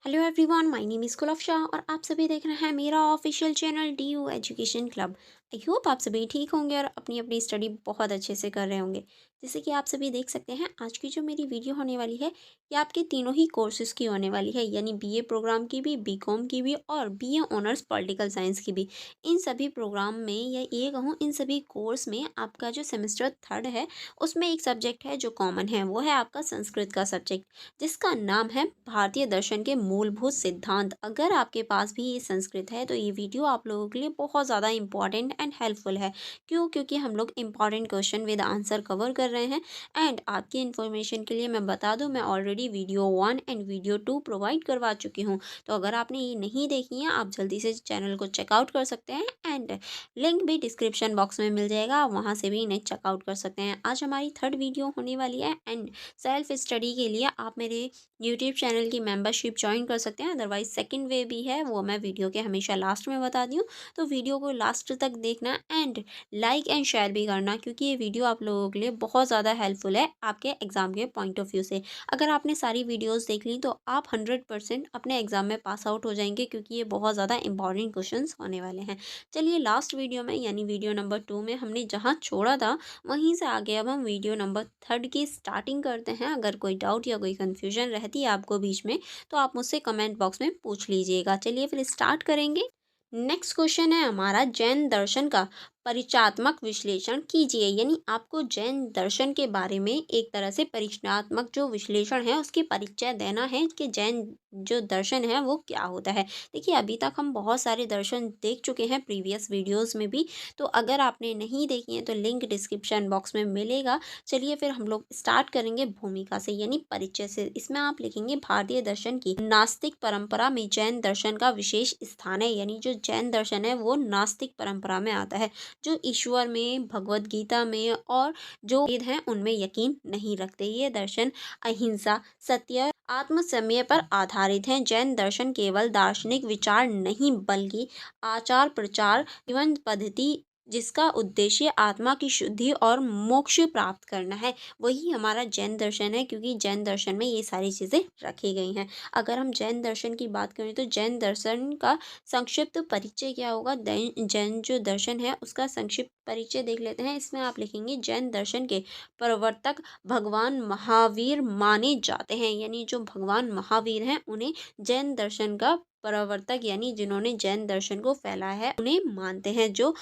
Hello everyone, my name is कुलफ शाह और आप सभी देख रहे हैं मेरा official channel D U education club. I hope आप सभी ठीक होंगे और अपनी अपनी स्टडी बहुत अच्छे से कर रहे होंगे। जैसे कि आप सभी देख सकते हैं, आज की जो मेरी वीडियो होने वाली है ये आपके तीनों ही कोर्सेज़ की होने वाली है, यानी बीए प्रोग्राम की भी, बीकॉम की भी और बीए ऑनर्स पॉलिटिकल साइंस की भी। इन सभी प्रोग्राम में या ये कहूँ इन सभी कोर्स में आपका जो सेमेस्टर थर्ड है उसमें एक सब्जेक्ट है जो कॉमन है, वो है आपका संस्कृत का सब्जेक्ट, जिसका नाम है भारतीय दर्शन के मूलभूत सिद्धांत। अगर आपके पास भी ये संस्कृत है तो ये वीडियो आप लोगों के लिए बहुत ज़्यादा इंपॉर्टेंट एंड हेल्पफुल है। क्यों? क्योंकि हम लोग important question with answer cover कर रहे हैं। एंड आपकी इन्फॉर्मेशन के लिए मैं बता दूं, मैं already video 1 and video 2 provide करवा चुकी हूँ। तो अगर आपने ये नहीं देखी है, आप जल्दी से चैनल को चेकआउट कर सकते हैं एंड लिंक भी डिस्क्रिप्शन बॉक्स में मिल जाएगा, आप वहाँ से भी इन्हें चेकआउट कर सकते हैं। आज हमारी थर्ड वीडियो होने वाली है एंड सेल्फ स्टडी के लिए आप मेरे यूट्यूब चैनल की मेंबरशिप ज्वाइन कर सकते हैं। अदरवाइज सेकंड वे भी है, वो मैं वीडियो के हमेशा लास्ट में बता दी हूँ। तो वीडियो को लास्ट तक देखना एंड लाइक एंड शेयर भी करना, क्योंकि ये वीडियो आप लोगों के लिए बहुत ज़्यादा हेल्पफुल है आपके एग्ज़ाम के पॉइंट ऑफ व्यू से। अगर आपने सारी वीडियोज़ देख ली तो आप 100% अपने एग्ज़ाम में पास आउट हो जाएंगे, क्योंकि ये बहुत ज़्यादा इंपॉर्टेंट क्वेश्चन होने वाले हैं। चलिए, लास्ट वीडियो में यानी वीडियो नंबर 2 में हमने जहाँ छोड़ा था वहीं से आगे अब हम वीडियो नंबर थर्ड की स्टार्टिंग करते हैं। अगर कोई डाउट या कोई कन्फ्यूजन रहती है आपको बीच में, तो आप मुझसे कमेंट बॉक्स में पूछ लीजिएगा। चलिए फिर स्टार्ट करेंगे। नेक्स्ट क्वेश्चन है हमारा, जैन दर्शन का परिचयात्मक विश्लेषण कीजिए। यानी आपको जैन दर्शन के बारे में एक तरह से परिचयात्मक जो विश्लेषण है उसकी परिचय देना है कि जैन जो दर्शन है वो क्या होता है। देखिए, अभी तक हम बहुत सारे दर्शन देख चुके हैं प्रीवियस वीडियोस में भी, तो अगर आपने नहीं देखी है तो लिंक डिस्क्रिप्शन बॉक्स में मिलेगा। चलिए फिर हम लोग स्टार्ट करेंगे भूमिका से यानी परिचय से। इसमें आप लिखेंगे, भारतीय दर्शन की नास्तिक परंपरा में जैन दर्शन का विशेष स्थान है। यानी जो जैन दर्शन है वो नास्तिक परंपरा में आता है, जो ईश्वर में, भगवत गीता में और जो वेद हैं उनमें यकीन नहीं रखते। ये दर्शन अहिंसा, सत्य, आत्मसमय पर आधारित हैं। जैन दर्शन केवल दार्शनिक विचार नहीं बल्कि आचार प्रचार जीवन पद्धति, जिसका उद्देश्य आत्मा की शुद्धि और मोक्ष प्राप्त करना है, वही हमारा जैन दर्शन है। क्योंकि जैन दर्शन में ये सारी चीज़ें रखी गई हैं। अगर हम जैन दर्शन की बात करें तो जैन दर्शन का संक्षिप्त परिचय क्या होगा? जैन जो दर्शन है उसका संक्षिप्त परिचय देख लेते हैं। इसमें आप लिखेंगे, जैन दर्शन के प्रवर्तक भगवान महावीर माने जाते हैं। यानी जो भगवान महावीर हैं उन्हें जैन दर्शन का प्रवर्तक यानी जिन्होंने जैन दर्शन को फैलाया है उन्हें मानते हैं। जो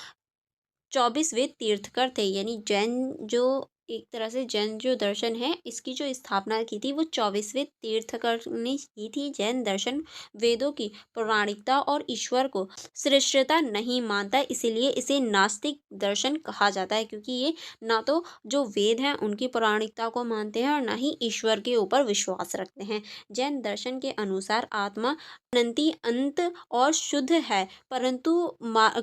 24वें तीर्थकर थे, यानी जैन जो एक तरह से जैन जो दर्शन है इसकी जो स्थापना की थी वो 24वें तीर्थकर ने की थी। जैन दर्शन वेदों की पौराणिकता और ईश्वर को सृष्टता नहीं मानता, इसीलिए इसे नास्तिक दर्शन कहा जाता है। क्योंकि ये ना तो जो वेद हैं उनकी पौराणिकता को मानते हैं और ना ही ईश्वर के ऊपर विश्वास रखते हैं। जैन दर्शन के अनुसार आत्मा अनंती अंत और शुद्ध है, परंतु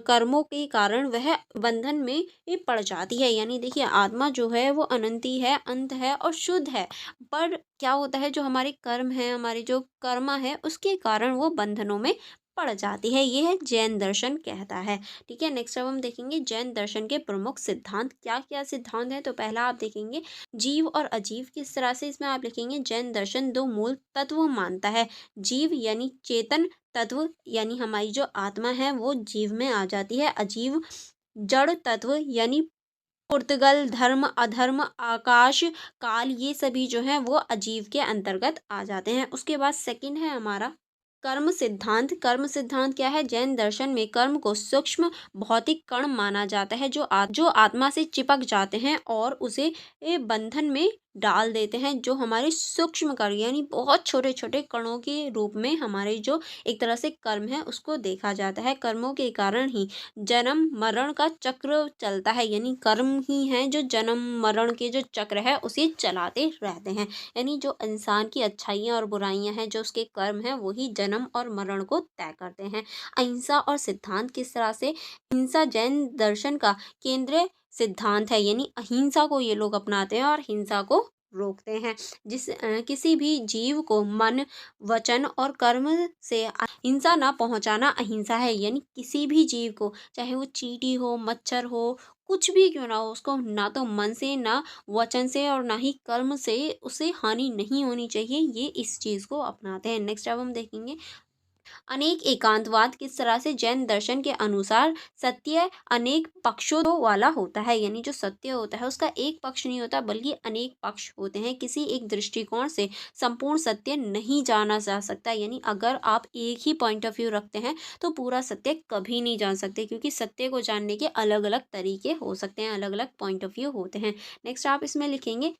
कर्मों के कारण वह बंधन में ये पड़ जाती है। यानी देखिए, आत्मा जो है वो अनंती है, अंत है और शुद्ध है, पर क्या होता है, जो हमारे कर्म है, हमारे जो कर्मा है, उसके कारण वो बंधनों में पड़ जाती है। ये है जैन दर्शन कहता है। ठीक है, नेक्स्ट अब हम देखेंगे जैन दर्शन के प्रमुख सिद्धांत। क्या क्या सिद्धांत है? तो पहला आप देखेंगे जीव और अजीव। किस तरह से? इसमें आप लिखेंगे, जैन दर्शन दो मूल तत्व मानता है। जीव यानी चेतन तत्व, यानी हमारी जो आत्मा है वो जीव में आ जाती है। अजीव जड़ तत्व यानी पुर्तगल, धर्म, अधर्म, आकाश, काल, ये सभी जो हैं वो अजीव के अंतर्गत आ जाते हैं। उसके बाद सेकंड है हमारा कर्म सिद्धांत। कर्म सिद्धांत क्या है? जैन दर्शन में कर्म को सूक्ष्म भौतिक कण माना जाता है, जो आत्मा से चिपक जाते हैं और उसे बंधन में डाल देते हैं। जो हमारे सूक्ष्म कण यानी बहुत छोटे छोटे कणों के रूप में हमारे जो एक तरह से कर्म है उसको देखा जाता है। कर्मों के कारण ही जन्म मरण का चक्र चलता है। यानी कर्म ही हैं जो जन्म मरण के जो चक्र है उसे चलाते रहते हैं। यानी जो इंसान की अच्छाइयाँ और बुराइयाँ हैं, जो उसके कर्म हैं, वही जन्म और मरण को तय करते हैं। अहिंसा और सिद्धांत किस तरह से? हिंसा जैन दर्शन का केंद्रीय सिद्धांत है। यानी अहिंसा को ये लोग अपनाते हैं और हिंसा को रोकते हैं। किसी भी जीव को मन, वचन और कर्म से हिंसा ना पहुंचाना अहिंसा है। यानी किसी भी जीव को, चाहे वो चींटी हो, मच्छर हो, कुछ भी क्यों ना हो, उसको ना तो मन से, ना वचन से और ना ही कर्म से उसे हानि नहीं होनी चाहिए। ये इस चीज़ को अपनाते हैं। नेक्स्ट अब हम देखेंगे अनेक एकांतवाद किस तरह से जैन दर्शन के अनुसार सत्य अनेक पक्षों वाला होता है। यानी जो सत्य होता है उसका एक पक्ष नहीं होता बल्कि अनेक पक्ष होते हैं। किसी एक दृष्टिकोण से संपूर्ण सत्य नहीं जाना जा सकता। यानी अगर आप एक ही पॉइंट ऑफ व्यू रखते हैं तो पूरा सत्य कभी नहीं जान सकते, क्योंकि सत्य को जानने के अलग अलग तरीके हो सकते हैं, अलग अलग पॉइंट ऑफ व्यू होते हैं। नेक्स्ट आप इसमें लिखेंगे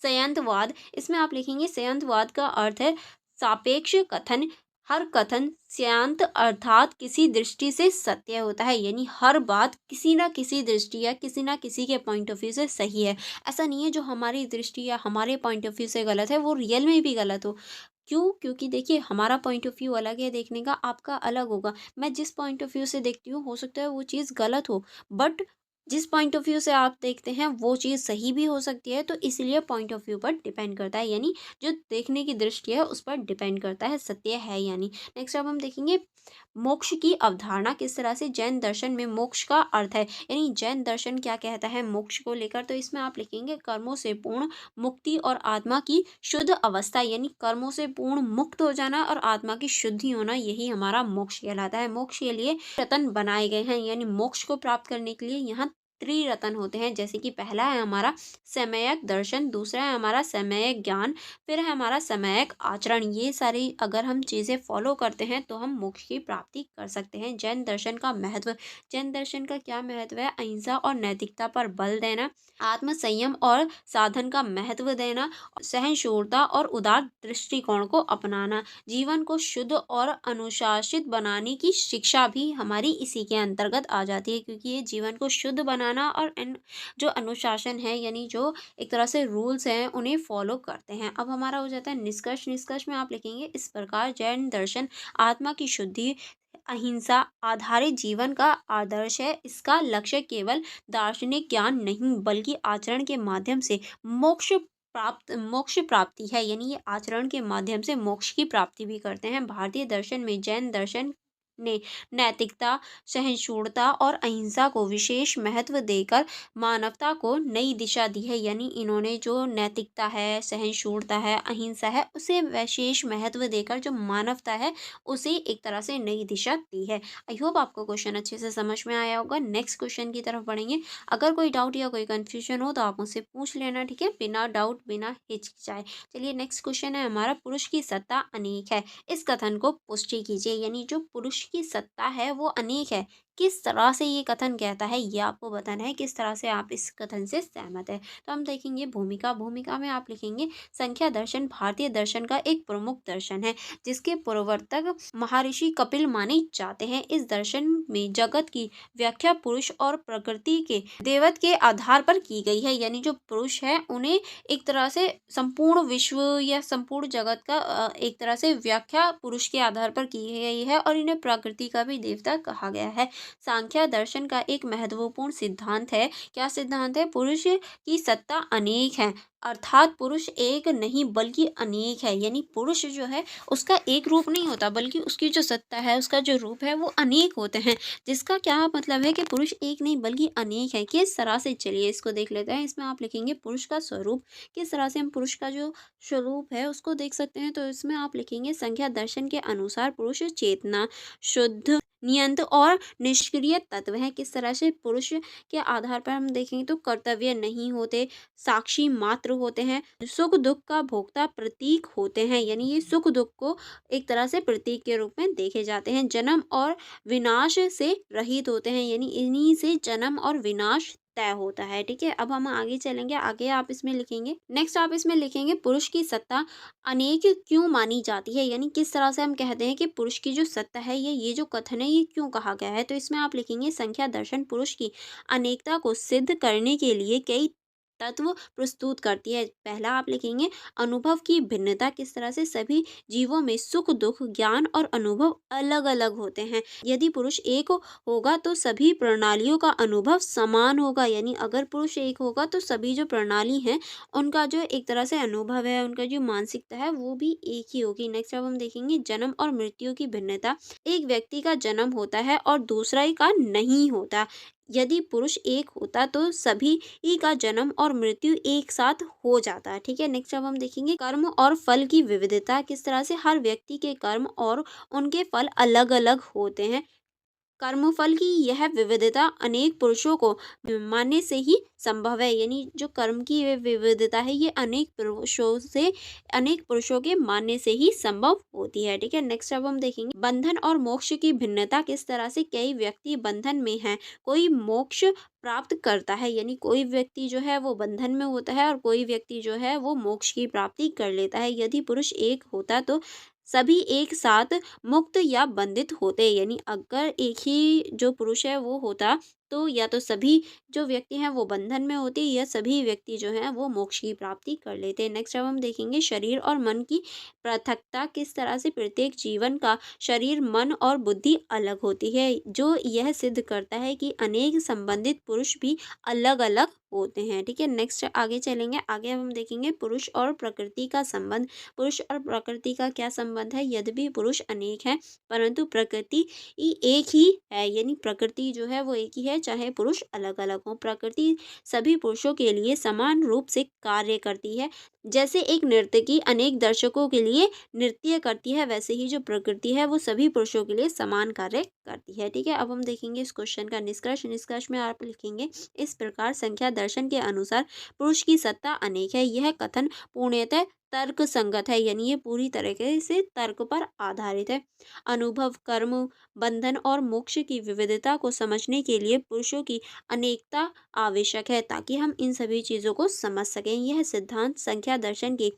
संयंत्रवाद। इसमें आप लिखेंगे संयंत्रवाद का अर्थ है सापेक्ष कथन। हर कथन स्यांत अर्थात किसी दृष्टि से सत्य होता है। यानी हर बात किसी ना किसी दृष्टि या किसी ना किसी के पॉइंट ऑफ व्यू से सही है। ऐसा नहीं है जो हमारी दृष्टि या हमारे पॉइंट ऑफ व्यू से गलत है वो रियल में भी गलत हो। क्यों? क्योंकि देखिए हमारा पॉइंट ऑफ व्यू अलग है देखने का, आपका अलग होगा। मैं जिस पॉइंट ऑफ व्यू से देखती हूँ हो सकता है वो चीज़ गलत हो, बट जिस पॉइंट ऑफ व्यू से आप देखते हैं वो चीज़ सही भी हो सकती है। तो इसलिए पॉइंट ऑफ व्यू पर डिपेंड करता है। यानी जो देखने की दृष्टि है उस पर डिपेंड करता है सत्य है यानी। नेक्स्ट अब हम देखेंगे मोक्ष की अवधारणा किस तरह से जैन दर्शन में मोक्ष का अर्थ है। यानी जैन दर्शन क्या कहता है मोक्ष को लेकर, तो इसमें आप लिखेंगे कर्मों से पूर्ण मुक्ति और आत्मा की शुद्ध अवस्था। यानी कर्मों से पूर्ण मुक्त हो जाना और आत्मा की शुद्धि होना, यही हमारा मोक्ष कहलाता है। मोक्ष के लिए रतन बनाए गए हैं। यानी मोक्ष को प्राप्त करने के लिए यहाँ त्रिरतन होते हैं। जैसे कि पहला है हमारा सम्यक दर्शन, दूसरा है हमारा सम्यक ज्ञान, फिर है हमारा सम्यक आचरण। ये सारी अगर हम चीज़ें फॉलो करते हैं तो हम मोक्ष की प्राप्ति कर सकते हैं। जैन दर्शन का महत्व, जैन दर्शन का क्या महत्व है? अहिंसा और नैतिकता पर बल देना, आत्म संयम और साधन का महत्व देना, सहिष्णुता और उदार दृष्टिकोण को अपनाना, जीवन को शुद्ध और अनुशासित बनाने की शिक्षा भी हमारी इसी के अंतर्गत आ जाती है। क्योंकि ये जीवन को शुद्ध बनाना और जो अनुशासन है यानी जो एक तरह से रूल्स हैं उन्हें फॉलो करते हैं। अब हमारा हो जाता है निष्कर्ष। निष्कर्ष में आप लिखेंगे इस प्रकार जैन दर्शन आत्मा की शुद्धि, अहिंसा आधारित जीवन का आदर्श है। इसका लक्ष्य केवल दार्शनिक ज्ञान नहीं बल्कि आचरण के माध्यम से मोक्ष प्राप्ति है। यानी ये आचरण के माध्यम से मोक्ष की प्राप्ति भी करते हैं। भारतीय दर्शन में जैन दर्शन ने नैतिकता, सहिष्णुता और अहिंसा को विशेष महत्व देकर मानवता को नई दिशा दी है। यानी इन्होंने जो नैतिकता है, सहिष्णुता है, अहिंसा है, उसे विशेष महत्व देकर जो मानवता है उसे एक तरह से नई दिशा दी है। आई होप आपको क्वेश्चन अच्छे से समझ में आया होगा। नेक्स्ट क्वेश्चन की तरफ बढ़ेंगे। अगर कोई डाउट या कोई कन्फ्यूजन हो तो आप मुझसे पूछ लेना, ठीक है, बिना डाउट बिना हिचकिचाए। चलिए नेक्स्ट क्वेश्चन है हमारा पुरुष की सत्ता अनेक है, इस कथन को पुष्टि कीजिए। यानी जो पुरुष की सत्ता है वो अनेक है, किस तरह से ये कथन कहता है ये आपको बताना है, किस तरह से आप इस कथन से सहमत है। तो हम देखेंगे भूमिका। भूमिका में आप लिखेंगे संख्या दर्शन भारतीय दर्शन का एक प्रमुख दर्शन है जिसके प्रवर्तक महर्षि कपिल माने जाते हैं। इस दर्शन में जगत की व्याख्या पुरुष और प्रकृति के देवत्व के आधार पर की गई है। यानी जो पुरुष है उन्हें एक तरह से संपूर्ण विश्व या संपूर्ण जगत का एक तरह से व्याख्या पुरुष के आधार पर की गई है और इन्हें प्रकृति का भी देवता कहा गया है। सांख्य दर्शन का एक महत्वपूर्ण सिद्धांत है। क्या सिद्धांत है? पुरुष की सत्ता अनेक है, अर्थात पुरुष एक नहीं बल्कि अनेक है। यानी पुरुष जो है उसका एक रूप नहीं होता बल्कि उसकी जो सत्ता है, उसका जो रूप है वो अनेक होते हैं। जिसका क्या मतलब है कि पुरुष एक नहीं बल्कि अनेक है। किस तरह से, चलिए इसको देख लेते हैं। इसमें आप लिखेंगे पुरुष का स्वरूप। किस तरह से हम पुरुष का जो स्वरूप है उसको देख सकते हैं, तो इसमें आप लिखेंगे संख्या दर्शन के अनुसार पुरुष चेतना, शुद्ध, नियंत्र और निष्क्रिय तत्व है। किस तरह से पुरुष के आधार पर हम देखेंगे तो कर्तव्य नहीं होते, साक्षी मात्र होते हैं, सुख दुख का भोक्ता प्रतीक होते हैं। यानी ये सुख दुख को एक तरह से प्रतीक के रूप में देखे जाते हैं। जन्म और विनाश से रहित होते हैं। यानी इन्हीं से जन्म और विनाश तय होता है। ठीक है, अब हम आगे चलेंगे। आगे आप इसमें लिखेंगे, नेक्स्ट आप इसमें लिखेंगे पुरुष की सत्ता अनेक क्यों मानी जाती है। यानी किस तरह से हम कहते हैं कि पुरुष की जो सत्ता है ये जो कथन है ये क्यों कहा गया है। तो इसमें आप लिखेंगे संख्या दर्शन पुरुष की अनेकता को सिद्ध करने के लिए कई तत्व प्रस्तुत करती है। पहला आप लिखेंगे अनुभव की भिन्नता, किस तरह से सभी जीवों में सुख दुख ज्ञान और अनुभव अलग अलग होते हैं। यदि पुरुष एक होगा तो सभी प्रणालियों का अनुभव समान होगा, यानी अगर पुरुष एक होगा तो सभी जो प्रणाली हैं उनका जो एक तरह से अनुभव है, उनका जो मानसिकता है वो भी एक ही होगी। नेक्स्ट अब हम देखेंगे जन्म और मृत्यु की भिन्नता। एक व्यक्ति का जन्म होता है और दूसरा ही का नहीं होता। यदि पुरुष एक होता तो सभी ही का जन्म और मृत्यु एक साथ हो जाता है। ठीक है, नेक्स्ट अब हम देखेंगे कर्म और फल की विविधता, किस तरह से हर व्यक्ति के कर्म और उनके फल अलग अलग होते हैं। कर्मफल की यह विविधता अनेक पुरुषों को मानने से ही संभव है, यानी जो कर्म की ये विविधता है ये अनेक पुरुषों के मानने से ही संभव होती है। ठीक है, नेक्स्ट अब हम देखेंगे बंधन और मोक्ष की भिन्नता, किस तरह से कई व्यक्ति बंधन में हैं, कोई मोक्ष प्राप्त करता है, यानी कोई व्यक्ति जो है वो बंधन में होता है और कोई व्यक्ति जो है वो मोक्ष की प्राप्ति कर लेता है। यदि पुरुष एक होता तो सभी एक साथ मुक्त या बंधित होते, यानी अगर एक ही जो पुरुष है वो होता तो या तो सभी जो व्यक्ति हैं वो बंधन में होते या सभी व्यक्ति जो हैं वो मोक्ष की प्राप्ति कर लेते। नेक्स्ट अब हम देखेंगे शरीर और मन की पृथकता, किस तरह से प्रत्येक जीवन का शरीर मन और बुद्धि अलग होती है, जो यह सिद्ध करता है कि अनेक संबंधित पुरुष भी अलग अलग होते हैं। ठीक है, नेक्स्ट आगे चलेंगे। आगे अब हम देखेंगे पुरुष और प्रकृति का संबंध। पुरुष और प्रकृति का क्या संबंध है। यद्यपि पुरुष अनेक हैं परंतु प्रकृति एक ही है, यानी प्रकृति जो है वो एक ही है चाहे पुरुष अलग अलग हों। प्रकृति सभी पुरुषों के लिए समान रूप से कार्य करती है। जैसे एक नर्तकी अनेक दर्शकों के लिए नृत्य करती है, वैसे ही जो प्रकृति है वो सभी पुरुषों के लिए समान कार्य करती है। ठीक है, अब हम देखेंगे इस क्वेश्चन का निष्कर्ष। निष्कर्ष में आप लिखेंगे इस प्रकार संख्या दर्शन के अनुसार पुरुष की सत्ता अनेक है। यह कथन पूर्णतः तर्क संगत है, यानी ये पूरी तरीके से तर्क पर आधारित है। अनुभव कर्म बंधन और मोक्ष की विविधता को समझने के लिए पुरुषों की अनेकता आवश्यक है, ताकि हम इन सभी चीजों को समझ सकें। यह सिद्धांत संख्या दर्शन की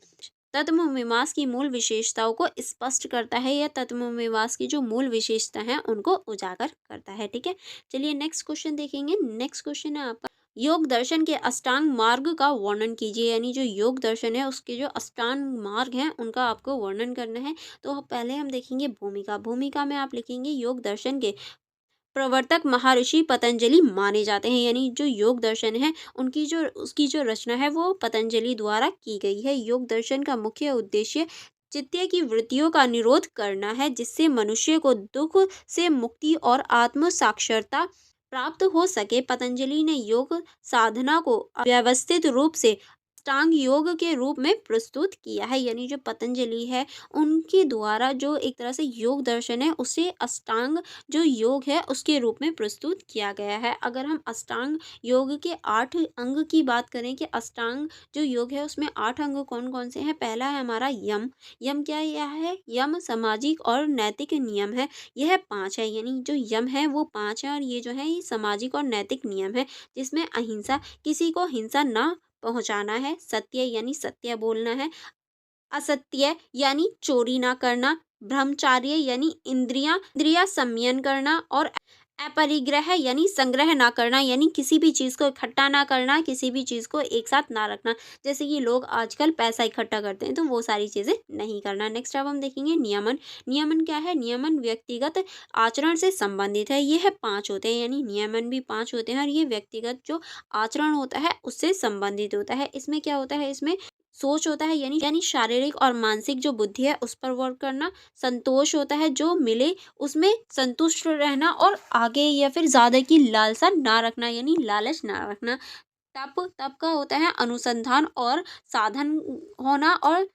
तत्वमीमांस की मूल विशेषताओं को स्पष्ट करता है। यह तत्वमीमांस की जो मूल विशेषता है उनको उजागर करता है। ठीक है, चलिए नेक्स्ट क्वेश्चन देखेंगे। नेक्स्ट क्वेश्चन है आपका योग दर्शन के अष्टांग मार्ग का वर्णन कीजिए, यानी जो योग दर्शन है उसके जो अष्टांग मार्ग हैं उनका आपको वर्णन करना है। तो पहले हम देखेंगे भूमिका। भूमिका में आप लिखेंगे योग दर्शन के प्रवर्तक महर्षि पतंजलि माने जाते हैं, यानी जो योग दर्शन है उसकी जो रचना है वो पतंजलि द्वारा की गई है। योग दर्शन का मुख्य उद्देश्य चित्त की वृत्तियों का निरोध करना है, जिससे मनुष्य को दुख से मुक्ति और आत्म साक्षरता प्राप्त हो सके। पतंजलि ने योग साधना को व्यवस्थित रूप से अष्टांग योग के रूप में प्रस्तुत किया है, यानी जो पतंजलि है उनके द्वारा जो एक तरह से योग दर्शन है उसे अष्टांग जो योग है उसके रूप में प्रस्तुत किया गया है। अगर हम अष्टांग योग के 8 अंग की बात करें कि अष्टांग जो योग है उसमें 8 अंग कौन कौन से हैं। पहला है हमारा यम। यम क्या यह है। यम सामाजिक और नैतिक नियम है। यह 5 है, यानी जो यम है वो 5 है और ये जो है ये सामाजिक और नैतिक नियम है, जिसमें अहिंसा, किसी को हिंसा ना पहुंचाना है। सत्य यानी सत्य बोलना है। असत्य यानी चोरी ना करना। ब्रह्मचार्य यानी इंद्रिया संयमन करना। और अपरिग्रह यानी संग्रह ना करना, यानी किसी भी चीज़ को इकट्ठा ना करना, किसी भी चीज़ को एक साथ ना रखना। जैसे कि लोग आजकल पैसा इकट्ठा करते हैं तो वो सारी चीज़ें नहीं करना। नेक्स्ट अब हम देखेंगे नियमन। नियमन क्या है। नियमन व्यक्तिगत आचरण से संबंधित है। ये है 5 होते हैं, यानी नियमन भी 5 होते हैं और ये व्यक्तिगत जो आचरण होता है उससे संबंधित होता है। इसमें क्या होता है। इसमें सोच होता है, यानी शारीरिक और मानसिक जो बुद्धि है उस पर वर्क करना। संतोष होता है, जो मिले उसमें संतुष्ट रहना और आगे या फिर ज़्यादा की लालसा ना रखना, यानी लालच ना रखना। तप का होता है अनुसंधान और साधन होना। और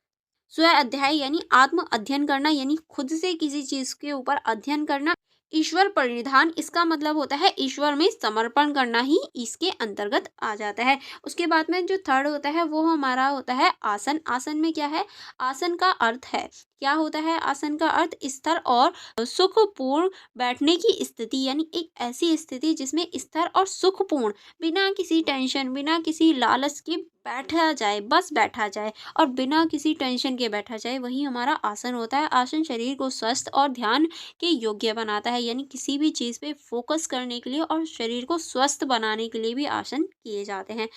स्व अध्याय यानी आत्म अध्ययन करना, यानी खुद से किसी चीज के ऊपर अध्ययन करना। ईश्वर परिधान, इसका मतलब होता है ईश्वर में समर्पण करना ही इसके अंतर्गत आ जाता है। उसके बाद में जो थर्ड होता है वो हमारा होता है आसन। आसन में क्या है। आसन का अर्थ है, क्या होता है आसन का अर्थ। स्थिर और सुखपूर्ण बैठने की स्थिति, यानी एक ऐसी स्थिति जिसमें स्थिर और सुखपूर्ण बिना किसी टेंशन बिना किसी लालच के बैठा जाए, बस बैठा जाए और बिना किसी टेंशन के बैठा जाए, वही हमारा आसन होता है। आसन शरीर को स्वस्थ और ध्यान के योग्य बनाता है, यानी किसी भी चीज़ पे फोकस करने के लिए और शरीर को स्वस्थ बनाने के लिए भी आसन किए जाते हैं।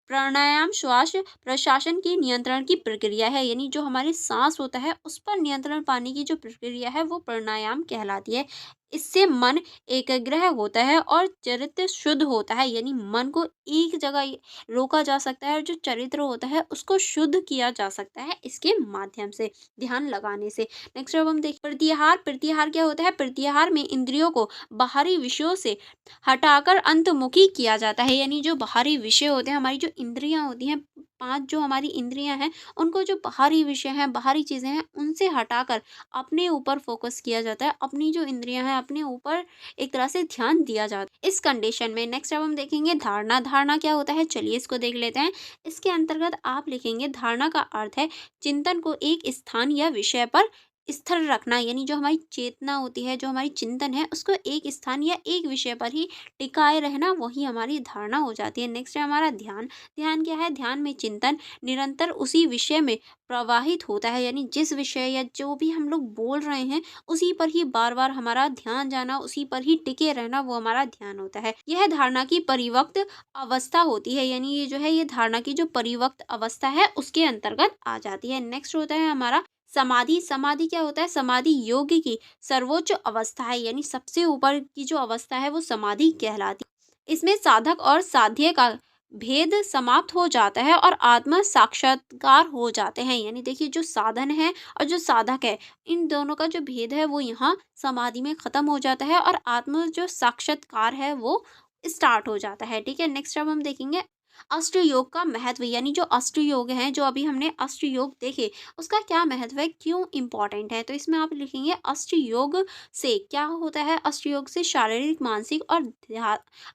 प्राणायाम श्वास प्रशासन की नियंत्रण की प्रक्रिया है, यानी जो हमारी सांस होता है उस पर नियंत्रण पाने की जो प्रक्रिया है वो प्राणायाम कहलाती है। इससे मन एकाग्र होता है और चरित्र शुद्ध होता है, यानी मन को एक जगह रोका जा सकता है और जो चरित्र होता है उसको शुद्ध किया जा सकता है इसके माध्यम से, ध्यान लगाने से। नेक्स्ट अब हम देख प्रत्याहार। प्रत्याहार क्या होता है? प्रत्याहार में इंद्रियों को बाहरी विषयों से हटाकर अंतर्मुखी किया जाता है, यानी जो बाहरी विषय होते हैं, हमारी जो इंद्रियां होती हैं, 5 जो हमारी इंद्रियां हैं, उनको जो बाहरी विषय हैं, बाहरी चीज़ें हैं, उनसे हटाकर अपने ऊपर फोकस किया जाता है। अपनी जो इंद्रियां हैं, अपने ऊपर एक तरह से ध्यान दिया जाता है इस कंडीशन में। नेक्स्ट अब हम देखेंगे धारणा। धारणा क्या होता है? चलिए इसको देख लेते हैं। इसके अंतर्गत आप लिखेंगे धारणा का अर्थ है चिंतन को एक स्थान या विषय पर स्थिर रखना, यानी जो हमारी चेतना होती है, जो हमारी चिंतन है, उसको एक स्थान या एक विषय पर ही टिकाए रहना, वही हमारी धारणा हो जाती है। नेक्स्ट है हमारा ध्यान। ध्यान क्या है? ध्यान में चिंतन निरंतर उसी विषय में प्रवाहित होता है, यानी जिस विषय या जो भी हम लोग बोल रहे हैं उसी पर ही बार बार हमारा ध्यान जाना, उसी पर ही टिके रहना, वो हमारा ध्यान होता है। यह धारणा की परिवक्त अवस्था होती है, यानी ये जो है ये धारणा की जो परिवक्त अवस्था है उसके अंतर्गत आ जाती है। नेक्स्ट होता है हमारा समाधि। समाधि क्या होता है? समाधि योग की सर्वोच्च अवस्था है, यानी सबसे ऊपर की जो अवस्था है वो समाधि कहलाती है। इसमें साधक और साध्य का भेद समाप्त हो जाता है और आत्म साक्षात्कार हो जाते हैं, यानी देखिए जो साधन है और जो साधक है, इन दोनों का जो भेद है वो यहाँ समाधि में खत्म हो जाता है और आत्म जो साक्षात्कार है वो स्टार्ट हो जाता है। ठीक है, नेक्स्ट अब हम देखेंगे अष्ट योग का महत्व, यानी जो अष्ट योग हैं, जो अभी हमने अष्ट योग देखे, उसका क्या महत्व है, क्यों इम्पोर्टेंट है। तो इसमें आप लिखेंगे अष्ट योग से क्या होता है? अष्ट योग से शारीरिक, मानसिक और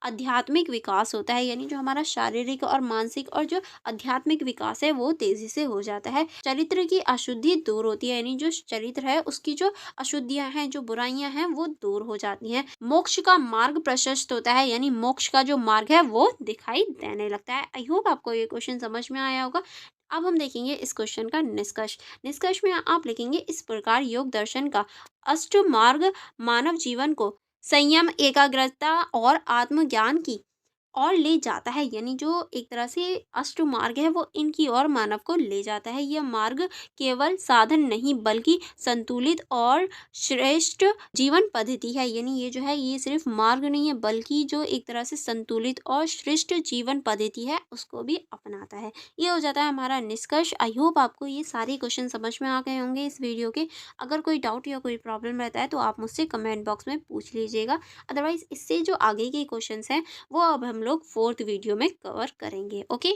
आध्यात्मिक विकास होता है, यानी जो हमारा शारीरिक और मानसिक और जो आध्यात्मिक विकास है वो तेजी से हो जाता है। चरित्र की अशुद्धि दूर होती है, यानी जो चरित्र है उसकी जो अशुद्धियां हैं, जो बुराइयां हैं, वो दूर हो जाती हैं। मोक्ष का मार्ग प्रशस्त होता है, यानी मोक्ष का जो मार्ग है वो दिखाई देने लगता है। आई होप आपको ये क्वेश्चन समझ में आया होगा। अब हम देखेंगे इस क्वेश्चन का निष्कर्ष। निष्कर्ष में आप लिखेंगे इस प्रकार योग दर्शन का अष्ट मार्ग मानव जीवन को संयम, एकाग्रता और आत्मज्ञान की और ले जाता है, यानी जो एक तरह से अष्ट मार्ग है वो इनकी ओर मानव को ले जाता है। यह मार्ग केवल साधन नहीं बल्कि संतुलित और श्रेष्ठ जीवन पद्धति है, यानी ये जो है ये सिर्फ मार्ग नहीं है बल्कि जो एक तरह से संतुलित और श्रेष्ठ जीवन पद्धति है उसको भी अपनाता है। ये हो जाता है हमारा निष्कर्ष। आई होप आपको ये सारे क्वेश्चन समझ में आ गए होंगे इस वीडियो के। अगर कोई डाउट या कोई प्रॉब्लम रहता है तो आप मुझसे कमेंट बॉक्स में पूछ लीजिएगा। अदरवाइज इससे जो आगे के क्वेश्चंस हैं वो अब हम लोग 4th वीडियो में कवर करेंगे। Okay,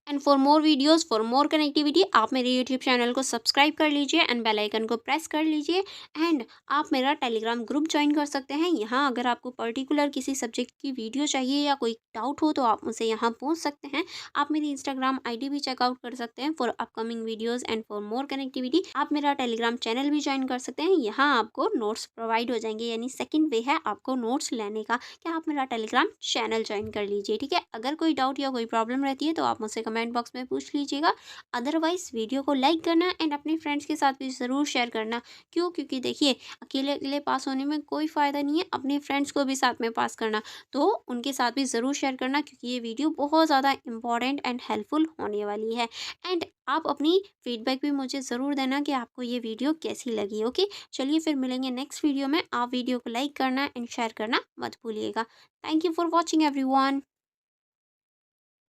and for more videos for more connectivity आप मेरे यूट्यूब चैनल को सब्सक्राइब कर लीजिए एंड बेल आइकन को प्रेस कर लीजिए। एंड आप मेरा टेलीग्राम ग्रुप ज्वाइन कर सकते हैं। यहाँ अगर आपको पर्टिकुलर किसी सब्जेक्ट की वीडियो चाहिए या कोई डाउट हो तो आप मुझसे यहाँ पूछ सकते हैं। आप मेरी इंस्टाग्राम आईडी भी चेकआउट कर सकते हैं for upcoming videos and for more connectivity. आप मेरा टेलीग्राम चैनल भी ज्वाइन कर सकते हैं। यहाँ आपको नोट्स प्रोवाइड हो जाएंगे, यानी सेकेंड वे है आपको नोट्स लेने का कि आप मेरा टेलीग्राम चैनल ज्वाइन कर लीजिए। ठीक है, अगर कोई डाउट या कोई प्रॉब्लम रहती है तो आप मुझसे कमेंट बॉक्स में पूछ लीजिएगा। अदरवाइज वीडियो को लाइक करना एंड अपने फ्रेंड्स के साथ भी ज़रूर शेयर करना। क्यों? क्योंकि देखिए अकेले अकेले पास होने में कोई फ़ायदा नहीं है, अपने फ्रेंड्स को भी साथ में पास करना, तो उनके साथ भी ज़रूर शेयर करना क्योंकि ये वीडियो बहुत ज़्यादा इंपॉर्टेंट एंड हेल्पफुल होने वाली है। एंड आप अपनी फीडबैक भी मुझे ज़रूर देना कि आपको ये वीडियो कैसी लगी। ओके, चलिए फिर मिलेंगे नेक्स्ट वीडियो में। आप वीडियो को लाइक करना एंड शेयर करना मत भूलिएगा। Thank you for watching everyone.